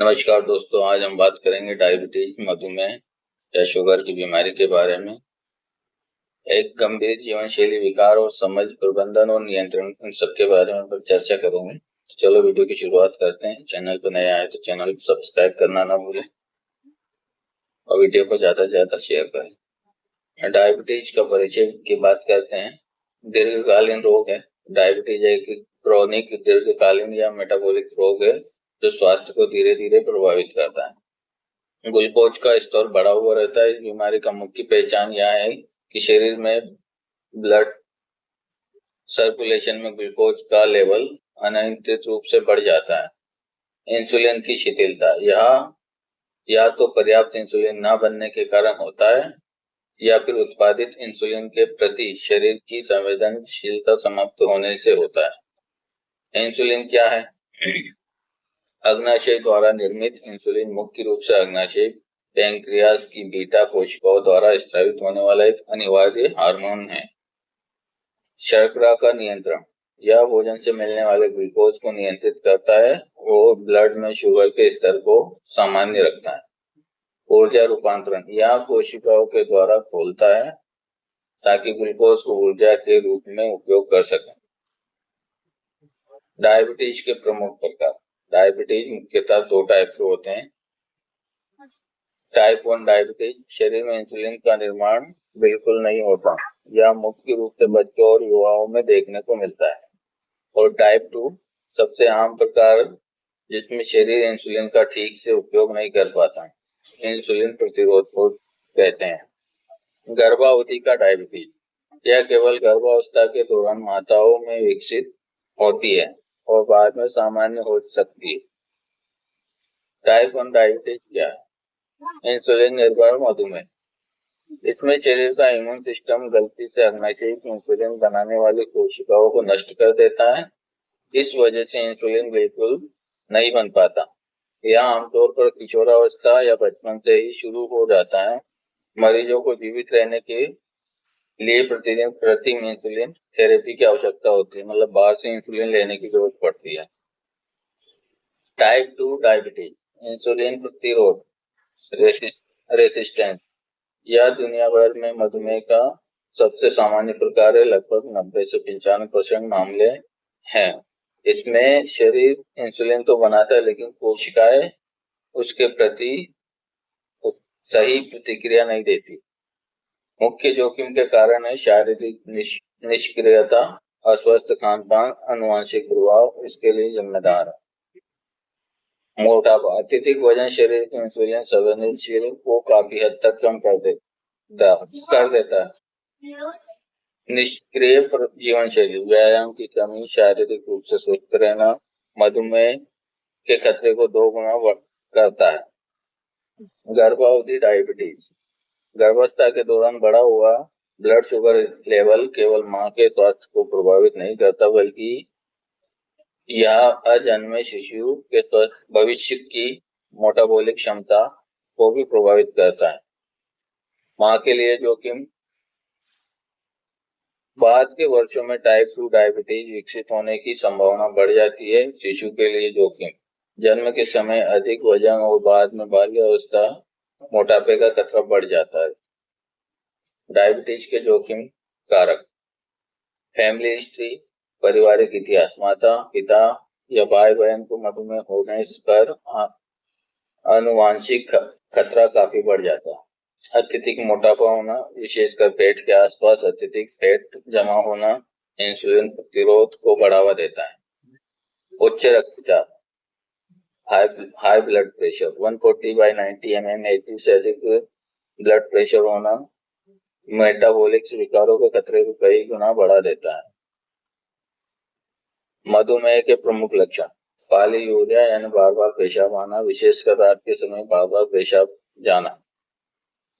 नमस्कार दोस्तों, आज हम बात करेंगे डायबिटीज, मधुमेह या शुगर की बीमारी के बारे में। एक गंभीर जीवन शैली विकार और समझ, प्रबंधन और नियंत्रण, इन सब के बारे में पर चर्चा करेंगे। तो चलो वीडियो की शुरुआत करते हैं। चैनल पर नया है तो चैनल को सब्सक्राइब करना ना भूलें और वीडियो को ज्यादा से ज्यादा शेयर करें। डायबिटीज का परिचय की बात करते हैं। दीर्घकालीन रोग है। डायबिटीज एक क्रोनिक, दीर्घकालीन या मेटाबॉलिक रोग है जो स्वास्थ्य को धीरे धीरे प्रभावित करता है। ग्लूकोज का स्तर बढ़ा हुआ रहता है। इस बीमारी का मुख्य पहचान यह है कि शरीर में ब्लड सर्कुलेशन में ग्लूकोज का लेवल अनियंत्रित रूप से बढ़ जाता है। इंसुलिन की शिथिलता, यह या तो पर्याप्त इंसुलिन न बनने के कारण होता है या फिर उत्पादित इंसुलिन के प्रति शरीर की संवेदनशीलता समाप्त होने से होता है। इंसुलिन क्या है? अग्नाशय द्वारा निर्मित इंसुलिन मुख्य रूप से अग्नाशय पैंक्रियास की बीटा कोशिकाओं द्वारा स्रावित होने वाला एक अनिवार्य हार्मोन है। शर्करा का नियंत्रण, यह भोजन से मिलने वाले ग्लूकोज को नियंत्रित करता है और ब्लड में शुगर के स्तर को सामान्य रखता है। ऊर्जा रूपांतरण, यह कोशिकाओं के द्वारा खोलता है ताकि ग्लूकोज को ऊर्जा के रूप में उपयोग कर सकें। डायबिटीज के प्रमुख प्रकार। डायबिटीज मुख्यतः दो टाइप के होते हैं। टाइप 1 डायबिटीज, शरीर में इंसुलिन का निर्माण बिल्कुल नहीं होता। यह मुख्य रूप से बच्चों और युवाओं में देखने को मिलता है। और टाइप 2 सबसे आम प्रकार, जिसमें शरीर इंसुलिन का ठीक से उपयोग नहीं कर पाता। इंसुलिन प्रतिरोध को कहते हैं। गर्भावधि का डायबिटीज, यह केवल गर्भावस्था के दौरान माताओं में विकसित होती है और बाद में सामान्य हो सकती है। टाइप 1 डायबिटीज क्या है? इंसुलिन निर्भर मधुमेह, इसमें शरीर का इम्यून सिस्टम गलती से अग्नाशय की इंसुलिन बनाने वाली कोशिकाओं को नष्ट कर देता है। इस वजह से इंसुलिन बिल्कुल नहीं बन पाता। यह आमतौर पर किशोरावस्था या बचपन से ही शुरू हो जाता है। मरीजों को जीवित रहने के लिए प्रतिदिन कृत्रिम इंसुलिन थेरेपी की आवश्यकता होती है, मतलब बाहर से इंसुलिन लेने की जरूरत पड़ती है। टाइप 2 डायबिटीज, इंसुलिन प्रतिरोध रेसिस्टेंस, यह दुनिया भर में मधुमेह का सबसे सामान्य प्रकार है। लगभग 90 से 95% मामले हैं। इसमें शरीर इंसुलिन तो बनाता है लेकिन कोशिकाएं उसके प्रति सही प्रतिक्रिया नहीं देती। मुख्य जोखिम के कारण है शारीरिक निष्क्रियता, अस्वस्थ खान पान, आनुवंशिक प्रभाव इसके लिए जिम्मेदार है। मोटापा, अत्यधिक वजन शरीर के इंसुलिन संवेदनशील को काफी हद तक कम कर देता है। निष्क्रिय जीवन शैली, व्यायाम की कमी, शारीरिक रूप से स्वस्थ रहना मधुमेह के खतरे को 2 गुना करता है। गर्भावधि डायबिटीज, गर्भावस्था के दौरान बढ़ा हुआ ब्लड शुगर लेवल केवल मां के स्वास्थ्य को प्रभावित नहीं करता, बल्कि यह अजन्मे शिशु के भविष्य की मेटाबॉलिक क्षमता को भी प्रभावित करता है। मां के लिए जोखिम, बाद के वर्षों में टाइप 2 डायबिटीज विकसित होने की संभावना बढ़ जाती है। शिशु के लिए जोखिम, जन्म के समय अधिक वजन और बाद में बाल्यावस्था मोटापे का खतरा बढ़ जाता है। डायबिटीज के जोखिम कारक, फैमिली हिस्ट्री, पारिवारिक इतिहास, माता पिता या भाई बहन को मधुमेह होने पर आनुवांशिक खतरा काफी बढ़ जाता है। अत्यधिक मोटापा होना, विशेषकर पेट के आसपास अत्यधिक फैट जमा होना इंसुलिन प्रतिरोध को बढ़ावा देता है। उच्च रक्तचाप, हाई ब्लड प्रेशर, 140/90 mm से अधिक ब्लड प्रेशर होना मेटाबॉलिक विकारों के खतरे को कई गुना बढ़ा देता है। मधुमेह के प्रमुख लक्षण, पॉलीयूरिया यानी बार बार पेशाब आना, विशेषकर रात के समय बार बार पेशाब जाना।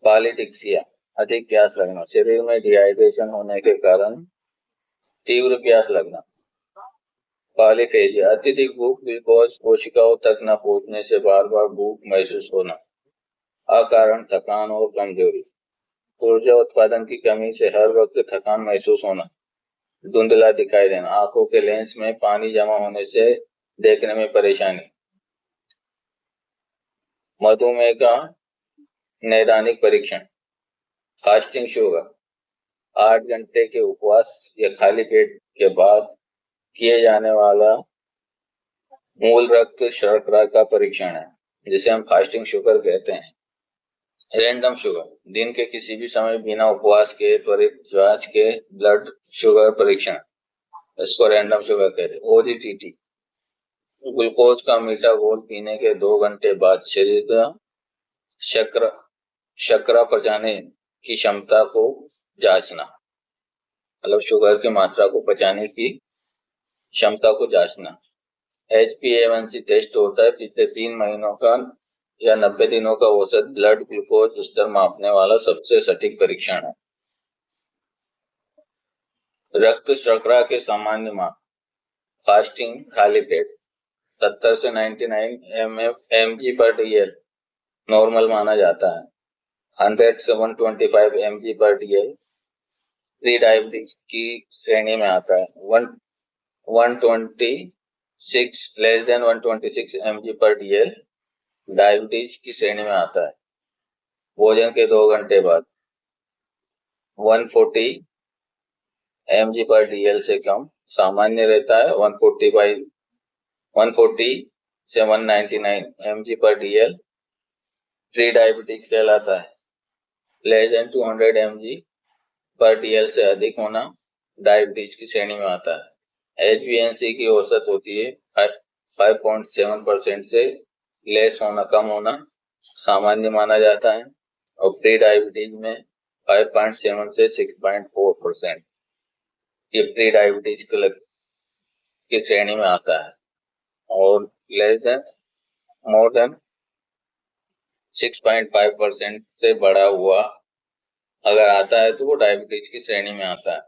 पॉलीडिक्सिया, अधिक प्यास लगना, शरीर में डिहाइड्रेशन होने के कारण तीव्र प्यास लगना। पॉलीफेजिया, अत्यधिक भूख, ग्लूकोज कोशिकाओं तक न पहुंचने से बार बार भूख महसूस होना। अकारण थकान और कमजोरी, ऊर्जा उत्पादन की कमी से हर वक्त थकान महसूस होना। धुंधला दिखाई देना, आंखों के लेंस में पानी जमा होने से देखने में परेशानी। मधुमेह का नैदानिक परीक्षण। फास्टिंग शुगर 8 घंटे के उपवास या खाली पेट के बाद किए जाने वाला मूल रक्त शर्करा का परीक्षण है, जिसे हम फास्टिंग शुगर कहते हैं। रैंडम शुगर दिन के किसी भी समय बिना उपवास के त्वरित जांच के ब्लड शुगर परीक्षण, इसको रैंडम शुगर कहते हैं। ओजीटीटी ग्लूकोज का मीठा घोल पीने के 2 घंटे बाद शरीर का शर्करा पचाने की क्षमता को जांचना, मतलब शुगर की मात्रा को पचाने की क्षमता को जांचना। HbA1c टेस्ट होता है पिछले 3 महीनों का या 90 दिनों का औसत ब्लड ग्लूकोज स्तर मापने वाला सबसे सटीक परीक्षण है। रक्त शर्करा के सामान्य माप। फास्टिंग खाली पेट 70 से 99 mg पर DL नॉर्मल माना जाता है। 100 से 125 mg पर DL प्री डायबिटीज की श्रेणी में आता है। 126 लेस देन 126 mg पर DL डायबिटीज की श्रेणी में आता है। भोजन के 2 घंटे बाद 140 mg पर DL से कम सामान्य रहता है। 140 से 199 mg पर DL प्री डायबिटिक कहलाता है। लेस देन 200 mg पर DL से अधिक होना डायबिटीज की श्रेणी में आता है। HbA1c की औसत होती है 5.7% से लेस होना, कम होना सामान्य माना जाता है, और प्री डायबिटीज में 5.7 से 6.4% ये प्री डायबिटीज की श्रेणी में आता है, और लेस देन मोर देन 6.5% से बढ़ा हुआ अगर आता है तो वो डायबिटीज की श्रेणी में आता है।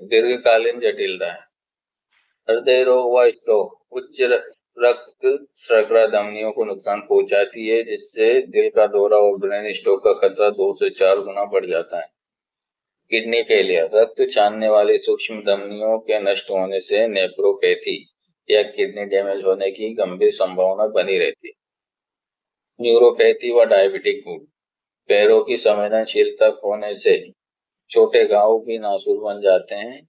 दीर्घकालीन जटिलता है। हृदय रोग व स्ट्रोक उच्च रक्त शर्करा धमनियों को नुकसान पहुंचाती है, जिससे दिल का दौरा और ब्रेन स्ट्रोक का खतरा 2 से 4 गुना बढ़ जाता है। किडनी फेलियर रक्त छानने वाली सूक्ष्म धमनियों के नष्ट होने से नेफ्रोपैथी या किडनी डैमेज होने की गंभीर संभावना बनी रहती है। न्यूरोपैथी व डायबिटिक फूड पैरों की संवेदनशीलता खोने से छोटे घाव भी नासूर बन जाते हैं,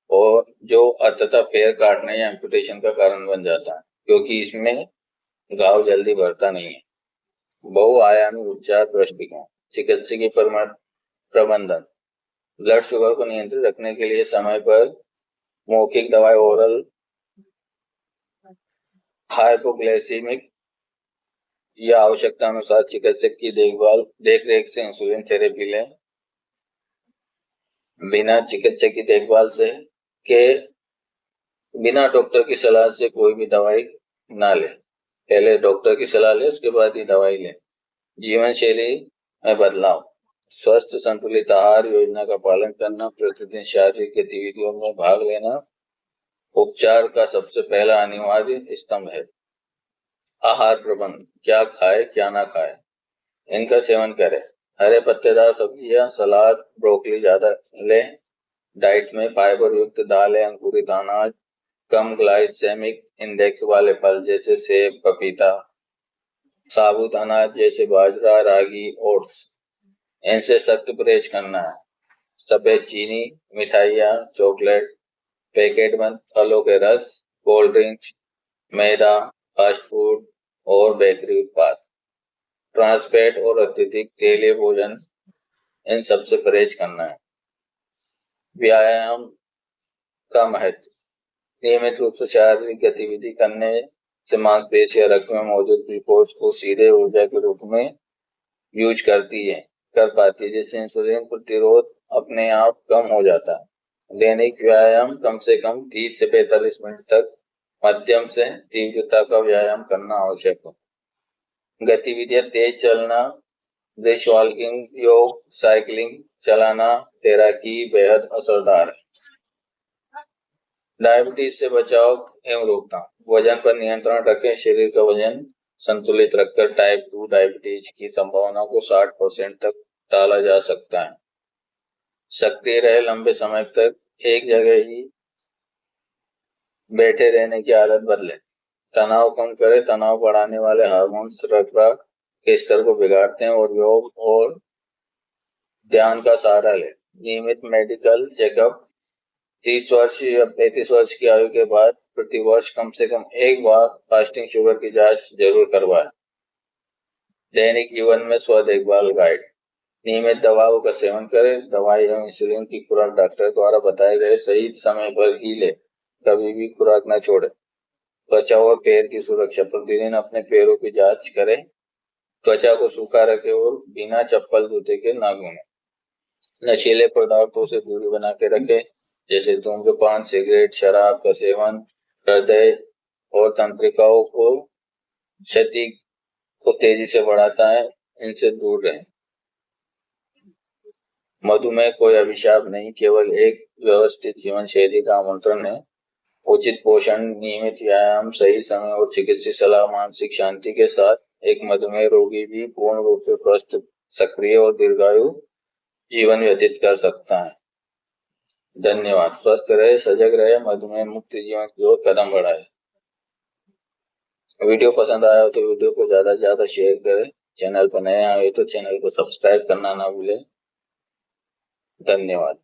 और जो अंततः पैर काटने या एम्पुटेशन का कारण बन जाता है, क्योंकि इसमें घाव जल्दी भरता नहीं है। बहुआयामी उपचार दृष्टिकोण। चिकित्सकीय प्रबंधन ब्लड शुगर को नियंत्रित रखने के लिए समय पर मौखिक दवाई, ओरल हाइपोग्लाइसेमिक या आवश्यकता अनुसार चिकित्सक की देखरेख से इंसुलिन थेरेपी लें। बिना चिकित्सक की देखभाल से बिना डॉक्टर की सलाह से कोई भी दवाई ना ले। पहले डॉक्टर की सलाह ले, उसके बाद ही दवाई ले। जीवन शैली में बदलाव। स्वस्थ संतुलित आहार योजना का पालन करना, प्रतिदिन शारीरिक गतिविधियों में भाग लेना उपचार का सबसे पहला अनिवार्य स्तंभ है। आहार प्रबंध। क्या खाए क्या ना खाए, इनका सेवन करें। हरे पत्तेदार सब्जियां, सलाद, ब्रोकली ज्यादा लें। डाइट में फाइबर युक्त दालें, अंकुरित अनाज, कम ग्लाइसेमिक इंडेक्स वाले फल जैसे सेब, पपीता, साबुत अनाज जैसे बाजरा, रागी, ओट्स, इनसे सख्त परहेज करना है। सफेद चीनी, मिठाइयाँ, चॉकलेट, पैकेट बंद फलों के रस, कोल्ड ड्रिंक्स, मैदा, फास्ट फूड और बेकरी उत्पाद, ट्रांसफैट और अत्यधिक तेलीय भोजन, इन सबसे परहेज करना है। व्यायाम का महत्व। नियमित रूप से शारीरिक गतिविधि करने से मांसपेशियां रक्त में मौजूद ग्लूकोज को सीधे ऊर्जा के रूप में यूज कर पाती है, जिससे इंसुलिन प्रतिरोध अपने आप कम हो जाता है। दैनिक व्यायाम कम से कम 30 से 45 मिनट तक मध्यम से तीव्रता का व्यायाम करना आवश्यक है। गतिविधियां तेज चलना, ब्रिस्क वॉकिंग, योग, साइकिलिंग, चलाना, तैराकी बेहद असरदार है। डायबिटीज से बचाव एवं रोकथाम। वजन पर नियंत्रण रखें। शरीर का वजन संतुलित रखकर टाइप 2 डायबिटीज की संभावना को 60% तक टाला जा सकता है। सक्रिय रहे। लंबे समय तक एक जगह ही बैठे रहने की आदत बदले तनाव कम करे, तनाव बढ़ाने वाले हार्मोन्स रक्तचाप के स्तर को बिगाड़ते हैं और योग और ध्यान का सहारा ले। नियमित मेडिकल चेकअप 30 वर्ष या 35 वर्ष की आयु के बाद प्रति वर्ष कम से कम एक बार फास्टिंग शुगर की जांच जरूर करवाएं। दैनिक जीवन में स्व देखभाल गाइड। नियमित दवाओं का सेवन करें। दवाई एवं इंसुलिन की खुराक डॉक्टर द्वारा बताए गए सही समय पर ही ले। कभी भी खुराक न छोड़े। त्वचा और पैर की सुरक्षा। प्रतिदिन अपने पैरों की जांच करें। त्वचा को सूखा रखें और बिना चप्पल जूते के ना घूमें। नशीले पदार्थों से दूरी बना के रखें, जैसे धूम्रपान, सिगरेट, शराब का सेवन हृदय और तंत्रिकाओं को क्षति को तेजी से बढ़ाता है, इनसे दूर रहें। मधुमेह कोई अभिशाप नहीं, केवल एक व्यवस्थित जीवन शैली का आमंत्रण है। उचित पोषण, नियमित व्यायाम, सही समय और चिकित्सीय सलाह मानसिक शांति के साथ एक मधुमेह रोगी भी पूर्ण रूप से स्वस्थ, सक्रिय और दीर्घायु जीवन व्यतीत कर सकता है। धन्यवाद। स्वस्थ रहे, सजग रहे, मधुमेह मुक्त जीवन की ओर कदम बढ़ाए। वीडियो पसंद आया हो तो वीडियो को ज्यादा से ज्यादा शेयर करें। चैनल पर नए आए तो चैनल को सब्सक्राइब करना ना भूलें। धन्यवाद।